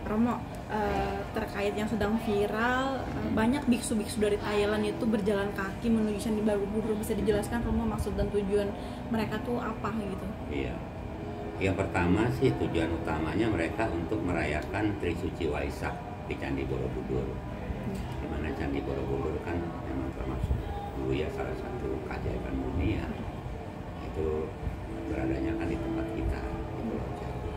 Romo, terkait yang sedang viral, banyak biksu-biksu dari Thailand itu berjalan kaki menuju Candi Borobudur. Bisa dijelaskan Romo maksud dan tujuan mereka tuh apa gitu? Iya. Yang pertama sih tujuan utamanya mereka untuk merayakan Trisuci Waisak di Candi Borobudur. Di mana Candi Borobudur kan memang termasuk dulu ya salah satu keajaiban dunia. Itu beradanya kan di tempat kita di Pulau Jawa.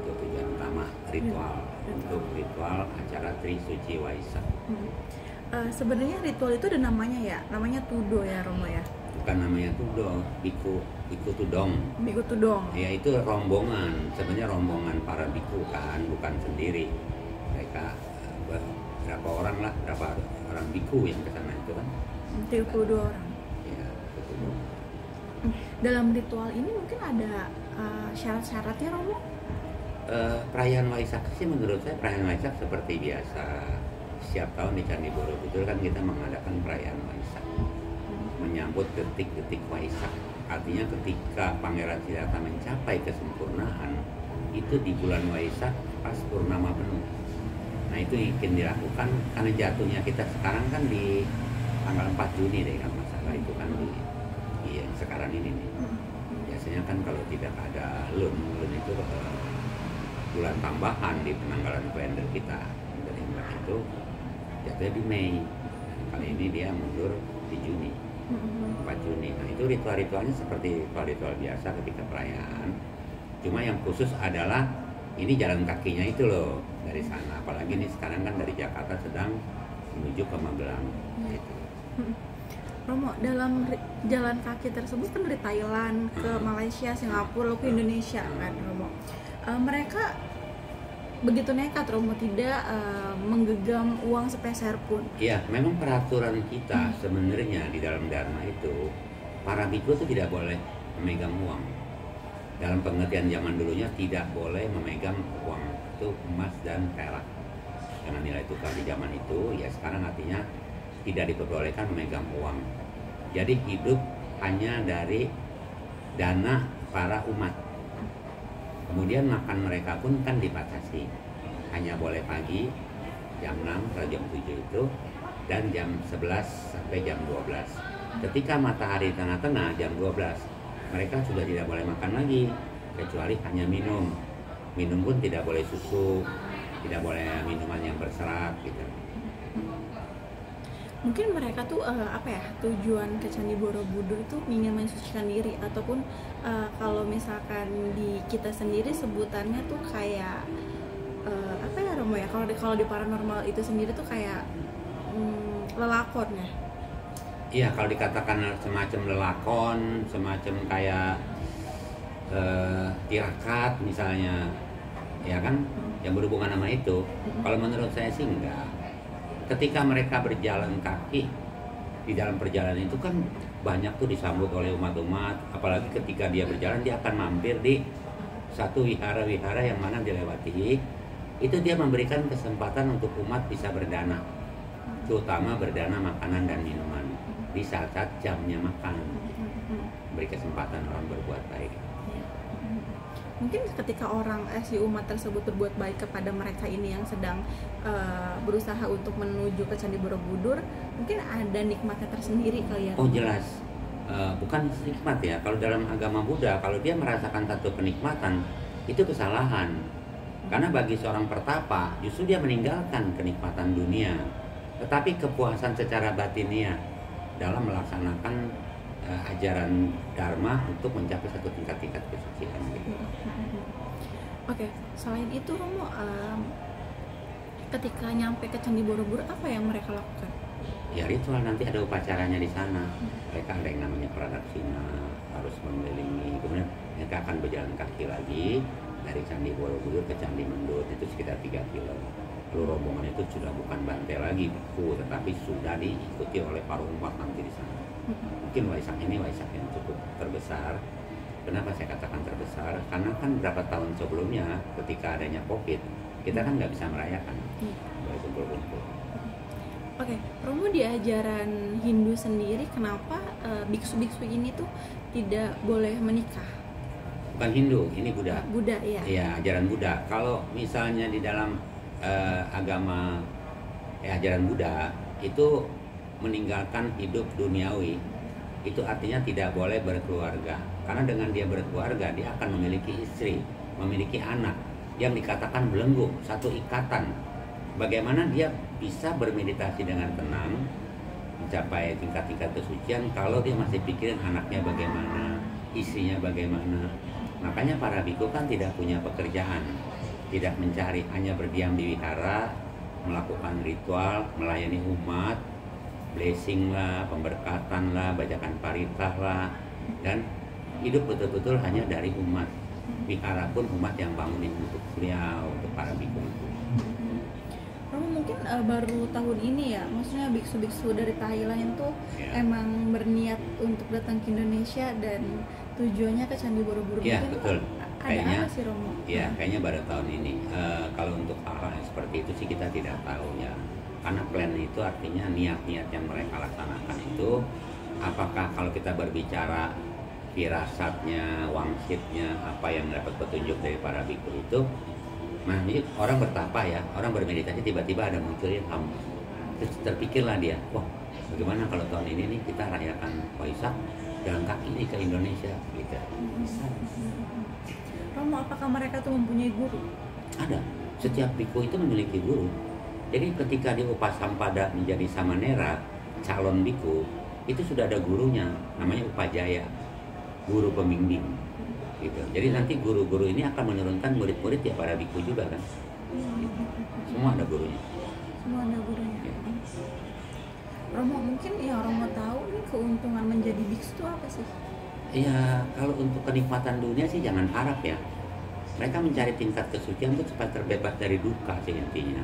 Itu tujuan utama ritual untuk ritual acara Trisuci Waisak. Sebenarnya ritual itu ada namanya ya, namanya Tudo ya Romo ya. Bukan namanya Tudo, biku tudong. Biku Tudong. Ya itu rombongan, sebenarnya rombongan para biku kan, bukan sendiri. Mereka berapa orang lah, berapa orang biku yang ke sana itu kan? 32 orang. Ya, itu dong. Dalam ritual ini mungkin ada syarat-syaratnya Romo? Perayaan Waisak sih menurut saya perayaan Waisak seperti biasa. Setiap tahun di Candi Borobudur kan kita mengadakan perayaan Waisak, menyambut detik-detik Waisak. Artinya ketika Pangeran Siddhartha mencapai kesempurnaan itu di bulan Waisak pas purnama penuh. Nah itu yang dilakukan karena jatuhnya kita sekarang kan di tanggal 4 Juni deh kan masalah itu kan di yang sekarang ini nih. Biasanya kan kalau tidak ada lun itu bulan tambahan di penanggalan kalender kita dari Imlek itu jatuhnya di Mei. Kali ini dia mundur di Juni, 4 Juni. Nah itu ritual-ritualnya seperti ritual-ritual biasa ketika perayaan. Cuma yang khusus adalah ini jalan kakinya itu loh dari sana. Apalagi ini sekarang kan dari Jakarta sedang menuju ke Magelang. Gitu. Romo, dalam jalan kaki tersebut kan dari Thailand ke Malaysia, Singapura, lalu ke Indonesia kan Romo. Mereka begitu nekat Romo, tidak menggenggam uang sepeser pun. Iya, memang peraturan kita sebenarnya di dalam Dharma itu para biku itu tidak boleh memegang uang. Dalam pengertian zaman dulunya tidak boleh memegang uang itu emas dan perak dengan nilai tukar di zaman itu. Ya sekarang artinya tidak diperbolehkan memegang uang. Jadi hidup hanya dari dana para umat. Kemudian makan mereka pun kan dibatasi. Hanya boleh pagi jam 6 atau jam 7 itu dan jam 11 sampai jam 12. Ketika matahari tengah-tengah jam 12, mereka sudah tidak boleh makan lagi kecuali hanya minum. Minum pun tidak boleh susu, tidak boleh minuman yang berserat gitu. Mungkin mereka tuh tujuan ke Candi Borobudur itu ingin mensucikan diri, ataupun kalau misalkan di kita sendiri sebutannya tuh kayak Romo ya, kalau di paranormal itu sendiri tuh kayak lelakon ya. Iya, kalau dikatakan semacam lelakon, semacam kayak tirakat misalnya, ya kan, yang berhubungan sama itu. Kalau menurut saya sih enggak. Ketika mereka berjalan kaki di dalam perjalanan itu kan banyak tuh disambut oleh umat-umat, apalagi ketika dia berjalan dia akan mampir di satu wihara-wihara yang mana dilewati. Itu dia memberikan kesempatan untuk umat bisa berdana, terutama berdana makanan dan minuman di saat-saat jamnya makan. Beri kesempatan orang berbuat baik. Mungkin ketika si umat tersebut berbuat baik kepada mereka ini yang sedang berusaha untuk menuju ke Candi Borobudur, mungkin ada nikmatnya tersendiri kali ya. Oh jelas, bukan nikmat ya. Kalau dalam agama Buddha, kalau dia merasakan satu kenikmatan, itu kesalahan. Karena bagi seorang pertapa, justru dia meninggalkan kenikmatan dunia, tetapi kepuasan secara batiniah dalam melaksanakan ajaran Dharma untuk mencapai satu tingkat-tingkat kesucian gitu. Oke, selain itu Romo, ketika nyampe ke Candi Borobudur apa yang mereka lakukan? Ya ritual, nanti ada upacaranya di sana. Mereka ada yang namanya pradaksina, harus mengelilingi. Kemudian mereka akan berjalan kaki lagi dari Candi Borobudur ke Candi Mendut, itu sekitar 3 kilo. Lalu rombongan itu sudah bukan bantai lagi biku, tetapi sudah diikuti oleh para umat nanti di sana. Mungkin Waisak ini Waisak yang cukup terbesar. Kenapa saya katakan terbesar? Karena kan berapa tahun sebelumnya ketika adanya COVID, kita kan nggak bisa merayakan, boleh kumpul-kumpul. Oke, Romo, di ajaran Hindu sendiri kenapa biksu-biksu ini tuh tidak boleh menikah? bukan Hindu, ini Buddha. Buddha ya. Iya, ajaran Buddha. Kalau misalnya di dalam agama ajaran Buddha itu meninggalkan hidup duniawi, itu artinya tidak boleh berkeluarga. Karena dengan dia berkeluarga, dia akan memiliki istri, memiliki anak yang dikatakan belenggu, satu ikatan. Bagaimana dia bisa bermeditasi dengan tenang, mencapai tingkat-tingkat kesucian kalau dia masih pikirin anaknya bagaimana, istrinya bagaimana. Makanya para biku kan tidak punya pekerjaan, tidak mencari, hanya berdiam di wihara, melakukan ritual, melayani umat, blessing lah, pemberkatan lah, bacakan paritah lah, dan hidup betul-betul hanya dari umat. Wihara pun umat yang bangunin untuk beliau, untuk para biku itu. Romo mungkin baru tahun ini ya, maksudnya biksu-biksu dari Thailand tuh emang berniat untuk datang ke Indonesia dan tujuannya ke Candi Borobudur. Iya betul. Ada apa sih Romo? Iya, kayaknya baru tahun ini. Kalau untuk hal seperti itu sih kita tidak tahu ya. Karena plan itu artinya niat-niat yang mereka laksanakan itu, apakah kalau kita berbicara firasatnya, wangsitnya, apa yang dapat petunjuk dari para biku itu. Nah, ini orang bertapa ya, orang bermeditasi tiba-tiba ada muncul ilham. Terus terpikirlah dia, wah bagaimana kalau tahun ini nih kita rayakan Waisak jalan kaki nih ke Indonesia gitu. Romo, apakah mereka tuh mempunyai guru? Ada, setiap biku itu memiliki guru. Jadi ketika di Upasampada menjadi samanera, calon biku, itu sudah ada gurunya, namanya Upajaya, guru pembimbing. Gitu. Jadi nanti guru-guru ini akan menurunkan murid-murid ya para biku juga kan. Semua ada gurunya. Semua ada gurunya. Ya. Romo, mungkin yang Romo tahu nih keuntungan menjadi biksu itu apa sih? Ya kalau untuk kenikmatan dunia sih jangan harap ya. Mereka mencari tingkat kesucian itu supaya terbebas dari duka sih intinya.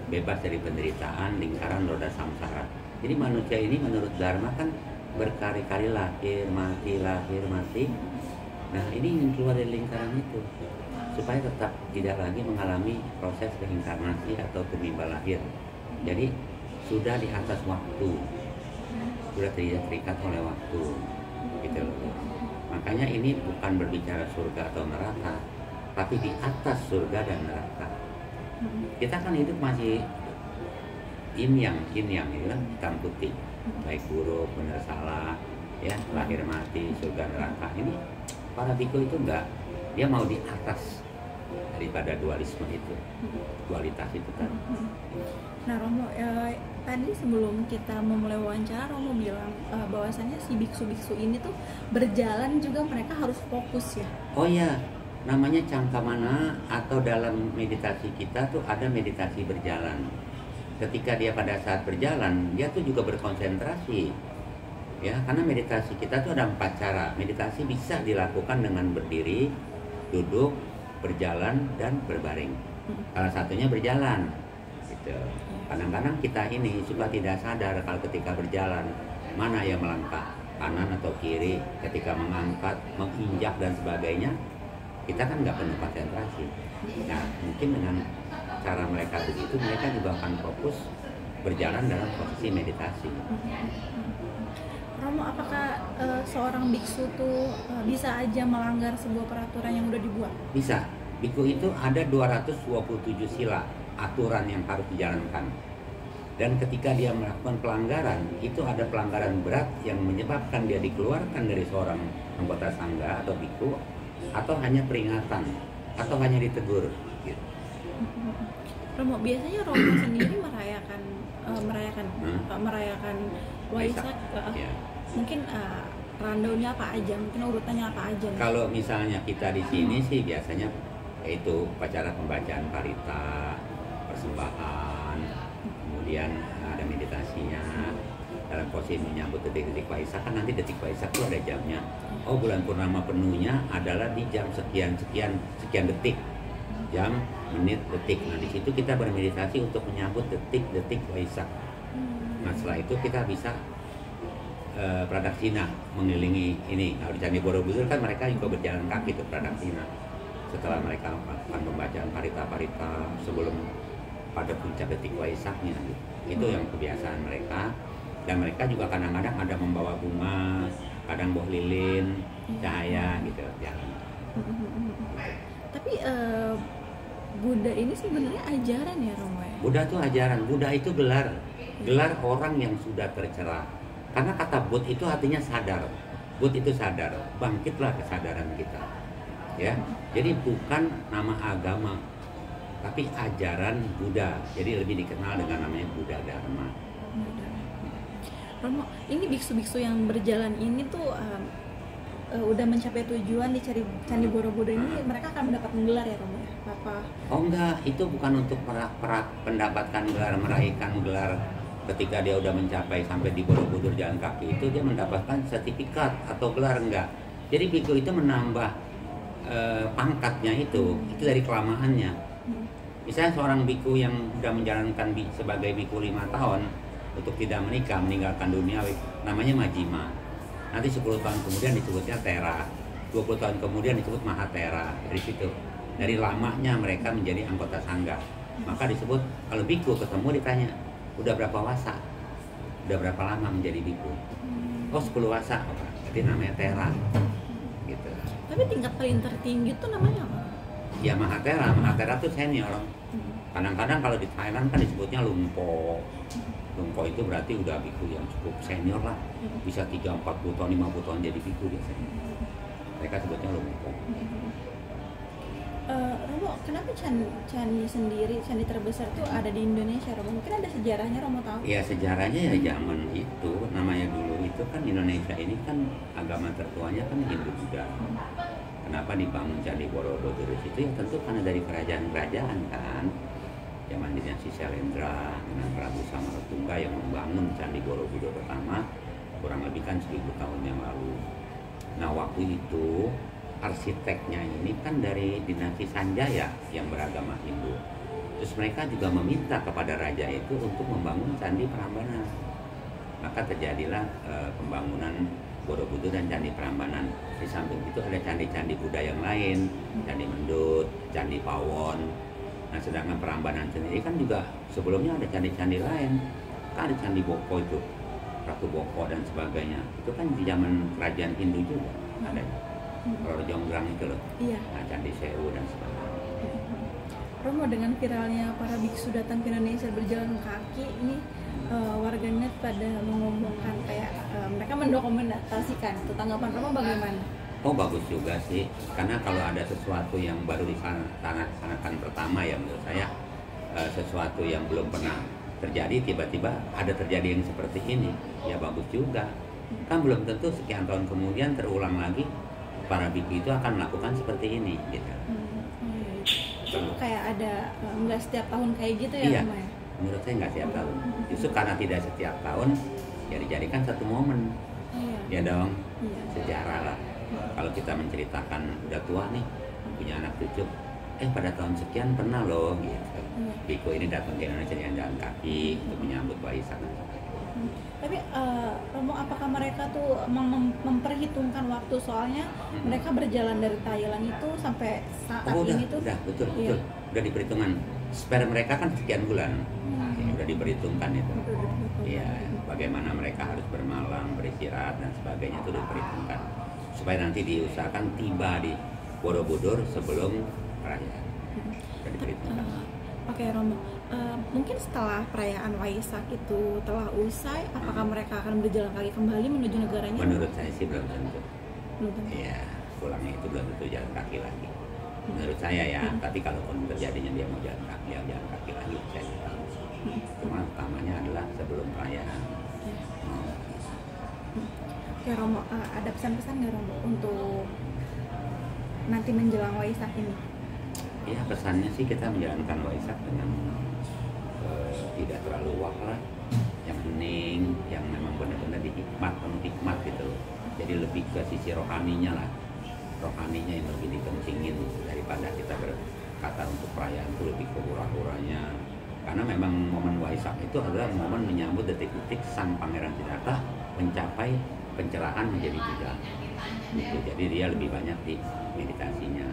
Bebas dari penderitaan, lingkaran roda samsara. Jadi manusia ini menurut Dharma kan berkali-kali lahir, mati. Nah ini ingin keluar dari lingkaran itu supaya tetap tidak lagi mengalami proses reinkarnasi atau tumimba lahir. Jadi sudah di atas waktu, sudah tidak terikat oleh waktu, gitu loh. Makanya ini bukan berbicara surga atau neraka, tapi di atas surga dan neraka. Kita kan hidup masih yin yang ya, hitam putih, baik buruk, benar salah, ya lahir mati, surga neraka. Ini para biku itu enggak, dia mau di atas daripada dualisme itu, dualitas itu kan. Nah Romo, tadi sebelum kita memulai wawancara Romo bilang bahwasannya si biksu-biksu ini tuh berjalan juga mereka harus fokus ya. Oh ya, namanya cangkamana atau dalam meditasi kita tuh ada meditasi berjalan. Ketika dia pada saat berjalan, dia tuh juga berkonsentrasi. Ya, karena meditasi kita tuh ada 4 cara. Meditasi bisa dilakukan dengan berdiri, duduk, berjalan, dan berbaring. Salah satunya berjalan. Gitu. Kadang-kadang kita ini suka tidak sadar kalau ketika berjalan mana yang melangkah, kanan atau kiri, ketika mengangkat, menginjak dan sebagainya, kita kan nggak penuh konsentrasi. Nah, mungkin dengan cara mereka begitu, mereka juga akan fokus berjalan dalam posisi meditasi. Romo, apakah seorang biksu tuh bisa aja melanggar sebuah peraturan yang udah dibuat? Bisa. Biku itu ada 227 sila aturan yang harus dijalankan. Dan ketika dia melakukan pelanggaran, itu ada pelanggaran berat yang menyebabkan dia dikeluarkan dari seorang anggota sangga atau biku, atau hanya peringatan, atau hanya ditegur. Gitu. Romo, biasanya Romo sendiri merayakan Waisak. Mungkin rundownnya apa aja, mungkin urutannya apa aja? Kalau misalnya kita di sini sih biasanya yaitu upacara pembacaan parita, persembahan, kemudian ada meditasinya dalam posisi menyambut detik-detik Waisak. Kan nanti detik Waisak itu ada jamnya. Oh, bulan purnama penuhnya adalah di jam sekian detik, jam, menit, detik. Nah di situ kita bermeditasi untuk menyambut detik-detik Waisak. Nah setelah itu kita bisa pradaksina mengelilingi ini. Nah, di Candi Borobudur kan mereka juga berjalan kaki ke pradaksina. Setelah mereka melakukan pembacaan parita-parita sebelum pada puncak detik Waisaknya, gitu. Itu yang kebiasaan mereka. Dan mereka juga kadang-kadang ada membawa bunga, kadang bawa lilin, cahaya gitu jalan. Tapi Buddha ini sebenarnya ajaran ya Romo ya? Buddha itu ajaran, Buddha itu gelar orang yang sudah tercerah. Karena kata Bud itu artinya sadar. Bud itu sadar, bangkitlah kesadaran kita. Ya, jadi bukan nama agama, tapi ajaran Buddha. Jadi lebih dikenal dengan namanya Buddha Dharma. Romo, ini biksu-biksu yang berjalan ini tuh udah mencapai tujuan di Candi Borobudur ini, mereka akan mendapat gelar ya Romo ya? Apa? Oh enggak, itu bukan untuk mendapatkan gelar, meraihkan gelar. Ketika dia udah mencapai sampai di Borobudur jalan kaki itu, dia mendapatkan sertifikat atau gelar, enggak. Jadi biku itu menambah pangkatnya itu dari kelamaannya. Misalnya seorang biku yang sudah menjalankan sebagai biku 5 tahun untuk tidak menikah, meninggalkan dunia, namanya majima. Nanti 10 tahun kemudian disebutnya tera, 20 tahun kemudian disebut mahatera. Dari situ, dari lamanya mereka menjadi anggota sangga, maka disebut, kalau biku ketemu ditanya, udah berapa wasa? Udah berapa lama menjadi biku? Oh 10 wasa, jadi namanya tera gitu. Tapi tingkat paling tertinggi tuh namanya apa? Ya mahatera, mahatera tuh senior. Kadang-kadang kalau di Thailand kan disebutnya lumpo. Lumpo itu berarti udah biku yang cukup senior lah. Bisa 30, 40 tahun, 50 tahun jadi biku biasanya. Mereka sebutnya lumpo. Romo, kenapa candi sendiri, candi terbesar tuh ada di Indonesia Romo? Mungkin ada sejarahnya Romo tahu? Ya sejarahnya ya zaman itu, namanya dulu itu kan Indonesia ini kan agama tertuanya kan Hindu Buddha. Kenapa dibangun Candi Borobudur itu? Ya tentu karena dari kerajaan-kerajaan kan. Zaman dinasti Syailendra dengan Prabu Samarotungga yang membangun Candi Borobudur pertama kurang lebih kan 1000 tahun yang lalu. Nah waktu itu arsiteknya ini kan dari dinasti Sanjaya yang beragama Hindu. Terus mereka juga meminta kepada raja itu untuk membangun Candi Prambanan. Maka terjadilah pembangunan Borobudur dan Candi Prambanan. Di samping itu ada candi-candi Buddha yang lain, Candi Mendut, Candi Pawon. Nah sedangkan Prambanan sendiri kan juga sebelumnya ada candi-candi lain. Kan ada Candi Boko itu, Ratu Boko dan sebagainya. Itu kan di zaman kerajaan Hindu juga ada. Kalau Jonggrang itu loh, iya. Nah, Candi Sewu dan sebagainya. Romo, dengan viralnya para biksu datang ke Indonesia berjalan kaki ini, warganet pada mengomongkan kayak mereka mendokumentasikan. Tanggapan Romo bagaimana? Oh bagus juga sih, karena kalau ada sesuatu yang baru dilaksanakan pertama ya menurut saya sesuatu yang belum pernah terjadi tiba-tiba ada terjadi yang seperti ini, ya bagus juga. Kan belum tentu sekian tahun kemudian terulang lagi para biku itu akan melakukan seperti ini gitu. Itu kayak ada nggak setiap tahun kayak gitu ya iya, Romo ya? Menurut saya nggak setiap tahun. Justru karena tidak setiap tahun ya dijadikan satu momen. Ya dong, sejarah lah. Kalau kita menceritakan udah tua nih, punya anak cucu, pada tahun sekian pernah loh gitu. Biku ini datang ke Indonesia dengan jalan kaki untuk menyambut Waisak. Tapi Romo, apakah mereka tuh memperhitungkan waktu, soalnya mereka berjalan dari Thailand itu sampai saat ini tuh betul, udah diperhitungkan. Spare mereka kan sekian bulan, udah diperhitungkan itu. Iya, bagaimana mereka harus bermalam, beristirahat dan sebagainya itu udah diperhitungkan supaya nanti diusahakan tiba di Borobudur sebelum perayaan. Udah diperhitungkan. Oke Romo, mungkin setelah perayaan Waisak itu telah usai, apakah mereka akan berjalan kaki kembali menuju negaranya? Menurut saya sih belum tentu. Iya, Pulangnya itu belum tentu jalan kaki lagi. Menurut saya ya, tapi kalaupun terjadinya dia mau jalan kaki, ya jalan kaki lagi, saya tidak tahu. Cuma utamanya adalah sebelum perayaan. Oke Romo, ada pesan-pesan nggak Romo untuk nanti menjelang Waisak ini? Ya pesannya sih kita menjalankan Waisak dengan tidak terlalu wah lah, yang hening, yang memang benar-benar dihikmat, penuh hikmat gitu loh. Jadi lebih ke sisi rohaninya lah, rohaninya yang lebih dipentingin daripada kita berkata untuk perayaan itu lebih ke hura-huranya. Karena memang momen Waisak itu adalah momen menyambut detik-detik Sang Pangeran Siddhartha mencapai pencerahan menjadi Buddha. Jadi dia lebih banyak di meditasinya.